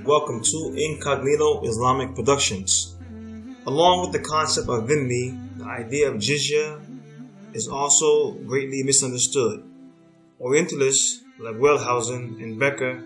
welcome to Incognito Islamic Productions. Along with the concept of dhimmi, the idea of Jizya is also greatly misunderstood. Orientalists like Wellhausen and Becker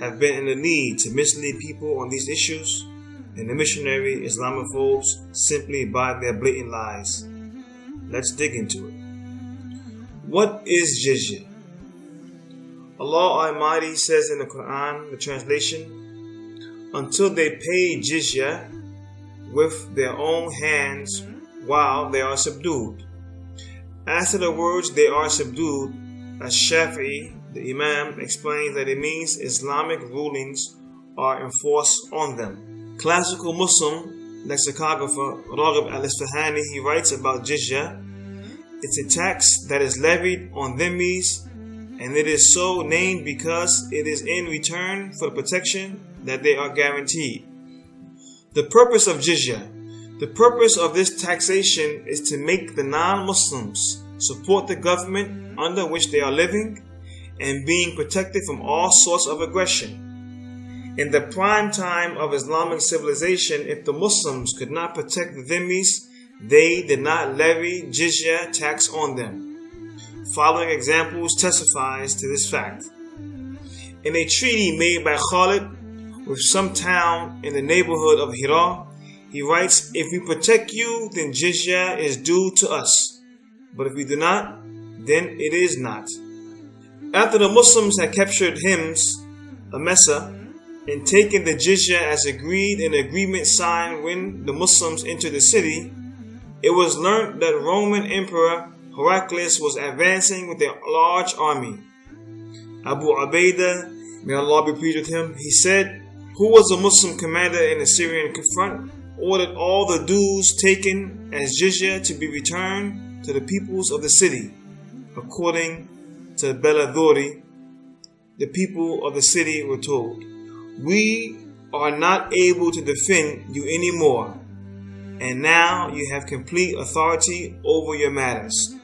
have been in the lead to mislead people on these issues, and the missionary Islamophobes simply buy their blatant lies. Let's dig into it. What is Jizya? Allah Almighty says in the Quran, the translation, until they pay Jizya with their own hands while they are subdued. As to the words they are subdued, as Shafi'i, the Imam, explains that it means Islamic rulings are enforced on them. Classical Muslim lexicographer Raghib al-Isfahani, he writes about Jizya, it's a tax that is levied on dhimmis, and it is so named because it is in return for the protection that they are guaranteed. The purpose of Jizya. The purpose of this taxation is to make the non-Muslims support the government under which they are living and being protected from all sorts of aggression. In the prime time of Islamic civilization, if the Muslims could not protect the dhimmis, they did not levy Jizya tax on them. Following examples testifies to this fact. In a treaty made by Khalid with some town in the neighborhood of Hira, he writes, if we protect you, then Jizya is due to us. But if we do not, then it is not. After the Muslims had captured Hims, Emesa, and taken the Jizya as agreed in an agreement signed when the Muslims entered the city, it was learnt that Roman Emperor Heraclius was advancing with a large army. Abu Ubaidah, may Allah be pleased with him, he said, who was a Muslim commander in the Syrian front, ordered all the dues taken as Jizya to be returned to the peoples of the city. According to Beladori, the people of the city were told, we are not able to defend you anymore, and now you have complete authority over your matters.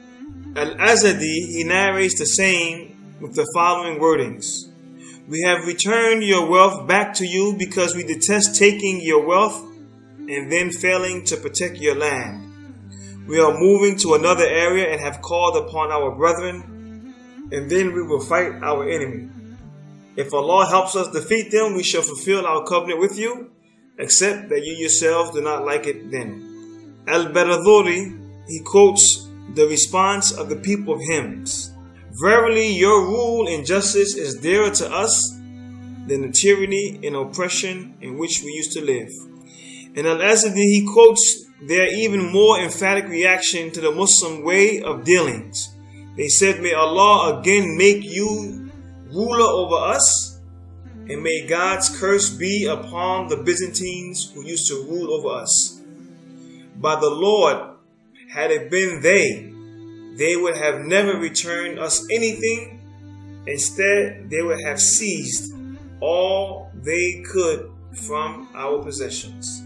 Al-Azadi, he narrates the same with the following wordings. We have returned your wealth back to you because we detest taking your wealth and then failing to protect your land. We are moving to another area and have called upon our brethren, and then we will fight our enemy. If Allah helps us defeat them, we shall fulfill our covenant with you, except that you yourselves do not like it then. Al-Baradhuri, he quotes the response of the people of Hims. Verily, your rule and justice is dearer to us than the tyranny and oppression in which we used to live. And Al-Azadi, he quotes their even more emphatic reaction to the Muslim way of dealings. They said, may Allah again make you ruler over us, and may God's curse be upon the Byzantines who used to rule over us. By the Lord, had it been they would have never returned us anything. Instead, they would have seized all they could from our possessions.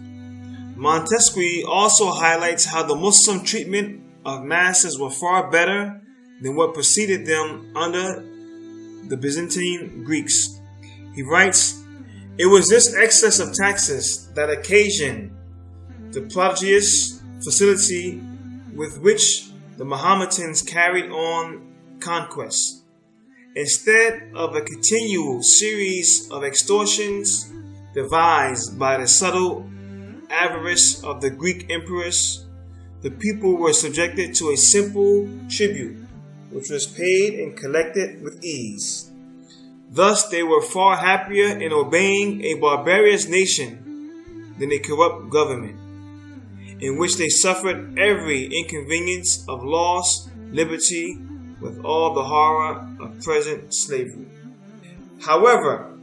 Montesquieu also highlights how the Muslim treatment of masses were far better than what preceded them under the Byzantine Greeks. He writes, it was this excess of taxes that occasioned the prodigious facility with which the Mohammedans carried on conquests. Instead of a continual series of extortions devised by the subtle avarice of the Greek emperors, the people were subjected to a simple tribute, which was paid and collected with ease. Thus they were far happier in obeying a barbarous nation than a corrupt government, in which they suffered every inconvenience of loss, liberty, with all the horror of present slavery. However,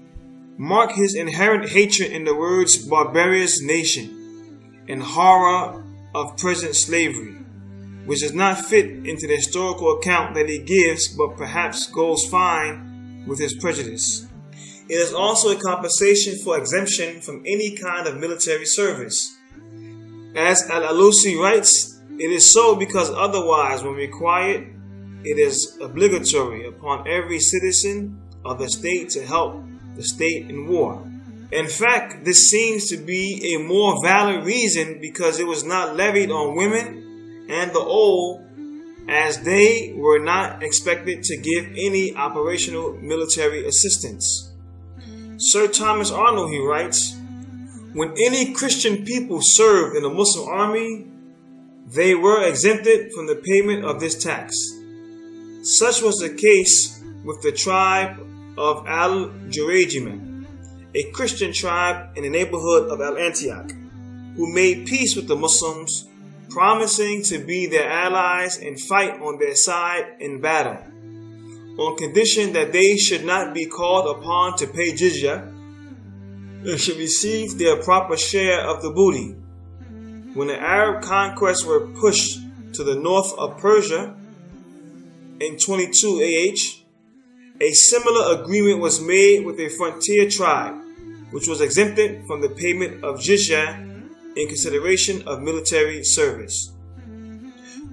mark his inherent hatred in the words barbarous nation and horror of present slavery, which does not fit into the historical account that he gives, but perhaps goes fine with his prejudice. It is also a compensation for exemption from any kind of military service. As Al-Alusi writes, it is so because otherwise, when required, it is obligatory upon every citizen of the state to help the state in war. In fact, this seems to be a more valid reason because it was not levied on women and the old, as they were not expected to give any operational military assistance. Sir Thomas Arnold, he writes, when any Christian people served in the Muslim army, they were exempted from the payment of this tax. Such was the case with the tribe of Al-Jurajima, a Christian tribe in the neighborhood of Al-Antioch, who made peace with the Muslims, promising to be their allies and fight on their side in battle, on condition that they should not be called upon to pay jizya and should receive their proper share of the booty. When the Arab conquests were pushed to the north of Persia in 22 AH, a similar agreement was made with a frontier tribe, which was exempted from the payment of jizya in consideration of military service.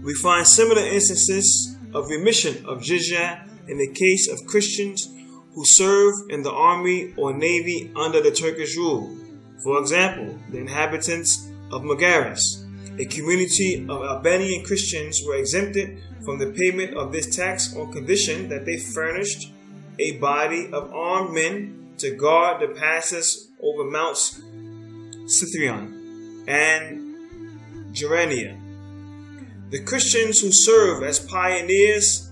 We find similar instances of remission of jizya in the case of Christians who serve in the army or navy under the Turkish rule. For example, the inhabitants of Magaris, a community of Albanian Christians, were exempted from the payment of this tax on condition that they furnished a body of armed men to guard the passes over Mounts Sithrion and Gerania. The Christians who serve as pioneers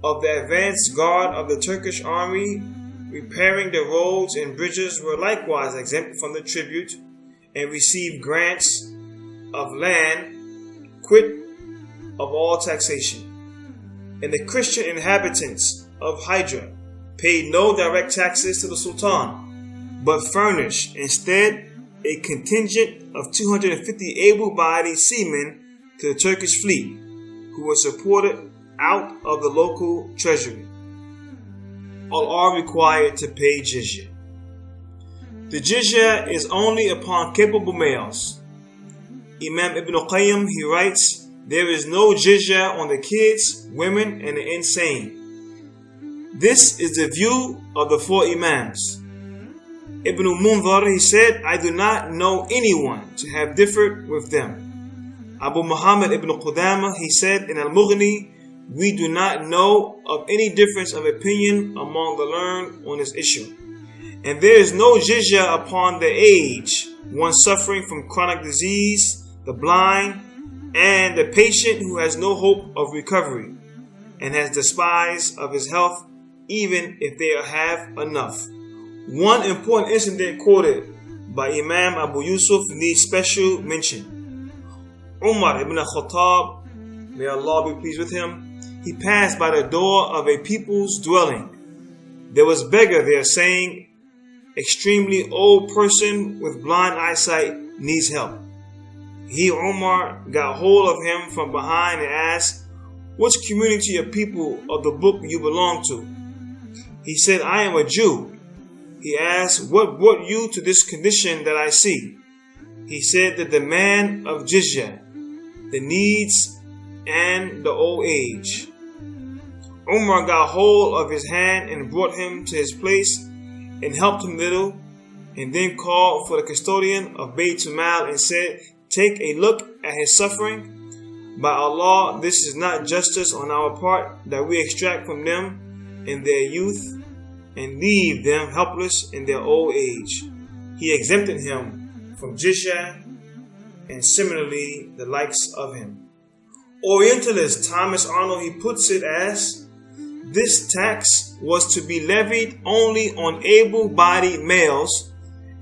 of the advanced guard of the Turkish army, repairing the roads and bridges, were likewise exempt from the tribute and received grants of land, quit of all taxation. And the Christian inhabitants of Hydra paid no direct taxes to the Sultan, but furnished instead a contingent of 250 able-bodied seamen to the Turkish fleet, who were supported out of the local treasury. All are required to pay jizya. The jizya is only upon capable males. Imam Ibn Qayyim, he writes, there is no jizya on the kids, women, and the insane. This is the view of the four Imams. Ibn Munzar, he said, I do not know anyone to have differed with them. Abu Muhammad ibn Qudama, he said in Al-Mughni, we do not know of any difference of opinion among the learned on this issue. And there is no jizya upon the aged, one suffering from chronic disease, the blind, and the patient who has no hope of recovery, and has despised of his health, even if they have enough. One important incident quoted by Imam Abu Yusuf needs special mention. Umar ibn Khattab, may Allah be pleased with him, he passed by the door of a people's dwelling. There was a beggar there saying, extremely old person with blind eyesight needs help. He, Umar, got hold of him from behind and asked, which community of people of the book you belong to? He said, I am a Jew. He asked, what brought you to this condition that I see? He said, the demand of jizya, the needs, and the old age. Umar got hold of his hand and brought him to his place and helped him little, and then called for the custodian of Baytul Mal and said, take a look at his suffering. By Allah, this is not justice on our part that we extract from them in their youth and leave them helpless in their old age. He exempted him from jizya and similarly the likes of him. Orientalist Thomas Arnold, he puts it as, this tax was to be levied only on able-bodied males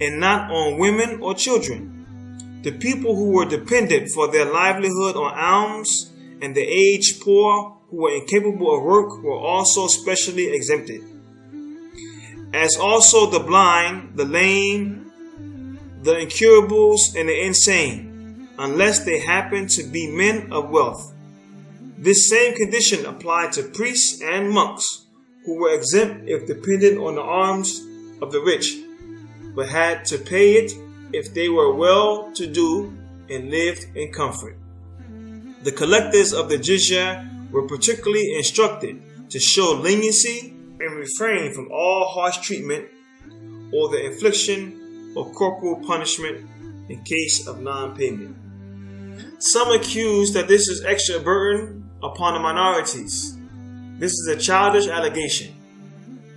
and not on women or children. The people who were dependent for their livelihood on alms and the aged poor who were incapable of work were also specially exempted, as also the blind, the lame, the incurables, and the insane, unless they happen to be men of wealth. This same condition applied to priests and monks, who were exempt if dependent on the alms of the rich, but had to pay it if they were well-to-do and lived in comfort. The collectors of the jizya were particularly instructed to show leniency and refrain from all harsh treatment or the infliction or corporal punishment in case of non-payment. Some accuse that this is extra burden upon the minorities. This is a childish allegation.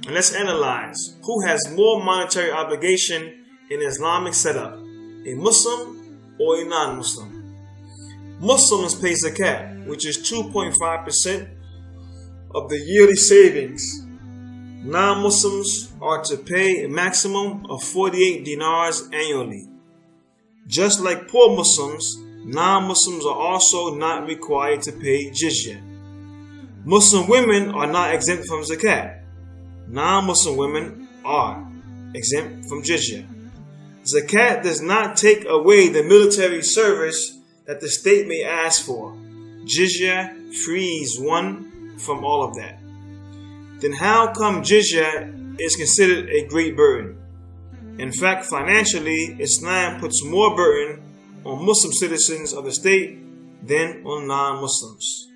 And let's analyze who has more monetary obligation in Islamic setup, a Muslim or a non-Muslim. Muslims pay zakat, which is 2.5% of the yearly savings. Non-Muslims are to pay a maximum of 48 dinars annually. Just like poor Muslims, non-Muslims are also not required to pay jizya. Muslim women are not exempt from zakat. Non-Muslim women are exempt from jizya. Zakat does not take away the military service that the state may ask for. Jizya frees one from all of that. Then how come jizya is considered a great burden? In fact, financially, Islam puts more burden on Muslim citizens of the state than on non-Muslims.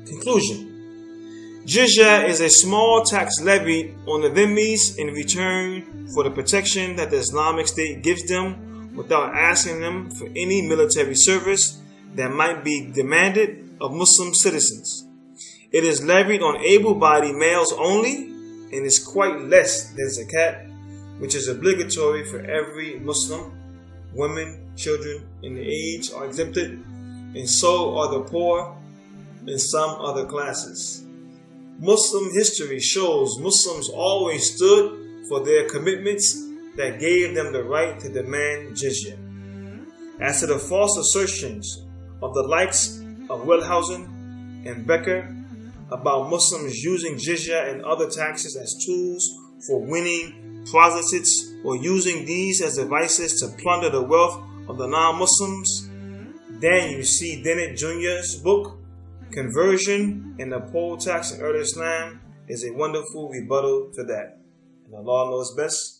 Conclusion. Jizya is a small tax levied on the dhimmis in return for the protection that the Islamic State gives them without asking them for any military service that might be demanded of Muslim citizens. It is levied on able-bodied males only and is quite less than zakat, which is obligatory for every Muslim. Women, children, and the aged are exempted, and so are the poor and some other classes. Muslim history shows Muslims always stood for their commitments that gave them the right to demand jizya. As to the false assertions of the likes of Wellhausen and Becker about Muslims using jizya and other taxes as tools for winning prostitutes or using these as devices to plunder the wealth of the non-Muslims, then you see Dennett Jr.'s book, Conversion and the Poll Tax in Early Islam, is a wonderful rebuttal to that. And Allah knows best.